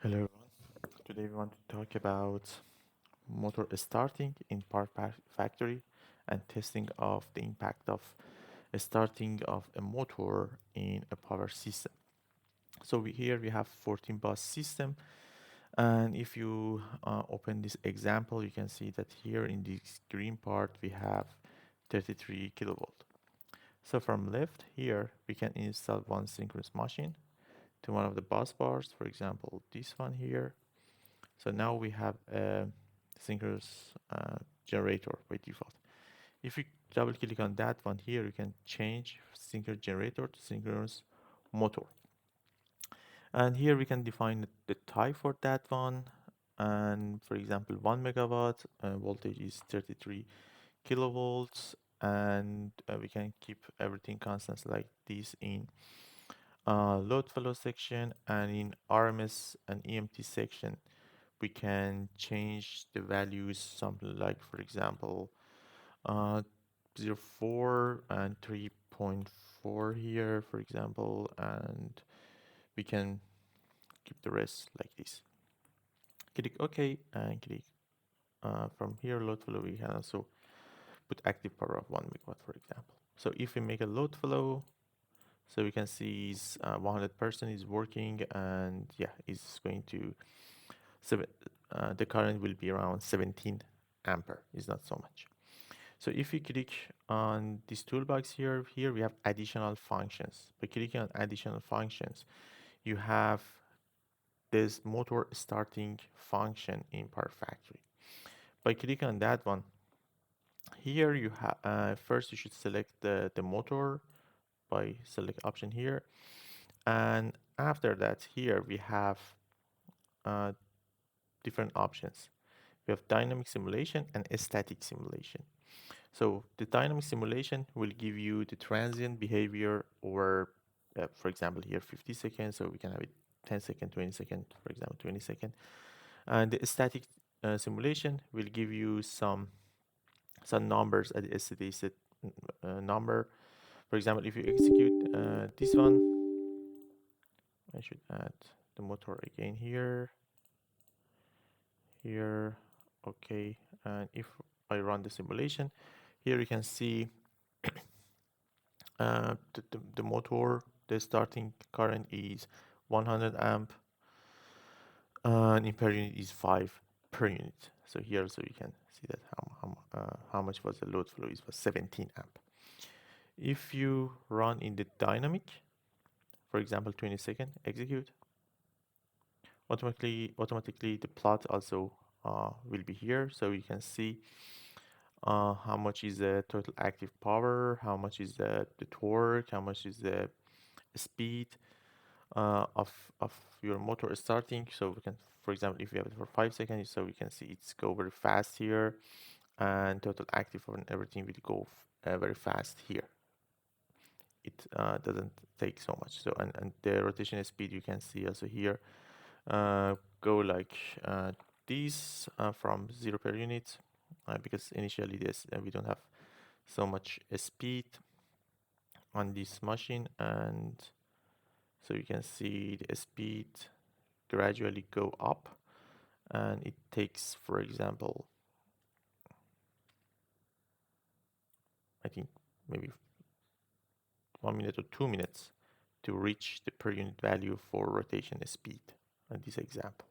Hello everyone. Today we want to talk about motor starting in PowerFactory and testing of the impact of starting of a motor in a power system. So here we have 14 bus system, and if you open this example, you can see that here in this green part we have 33 kilovolt. So from left here we can install one synchronous machine to one of the bus bars, for example this one here. So now we have a synchronous generator by default. If you double click on that one here, you can change synchronous generator to synchronous motor. And here we can define the type for that one. And for example, 1 megawatt voltage is 33 kilovolts. And we can keep everything constant like this in load flow section, and in RMS and EMT section we can change the values, something like, for example, uh, 0.4 and 3.4 here, for example, and we can keep the rest like this. Click OK and click from here load flow. We can also put active power of 1 megawatt, for example. So if we make a load flow, so we can see is 100% is working, and yeah, it's going to the current will be around 17 ampere. Is not so much. So if you click on this toolbox here we have additional functions. By clicking on additional functions, you have this motor starting function in PowerFactory. By clicking on that one, here you have first you should select the motor by select option here, and after that here we have uh, different options. We have dynamic simulation and static simulation. So the dynamic simulation will give you the transient behavior over, for example, here 50 seconds. So we can have it 10 second, 20 second, for example, 20 second. And the static simulation will give you some numbers at the steady state number. For example, if you execute this one, I should add the motor again here, okay. And if I run the simulation, here you can see the motor, the starting current is 100 amp, and in per unit is 5 per unit. So here also you can see that how much was the load flow. It was 17 amp. If you run in the dynamic, for example 20 second, execute, automatically the plot also will be here, so you can see how much is the total active power, how much is the torque, how much is the speed of your motor starting. So we can, for example, if we have it for 5 seconds, so we can see it's go very fast here, and total active and everything will go very fast here. It doesn't take so much. So and the rotation speed you can see also here go like these from 0 per unit, because initially this we don't have so much speed on this machine, and so you can see the speed gradually go up, and it takes, for example, I think maybe 1 minute or 2 minutes to reach the per unit value for rotation speed in this example.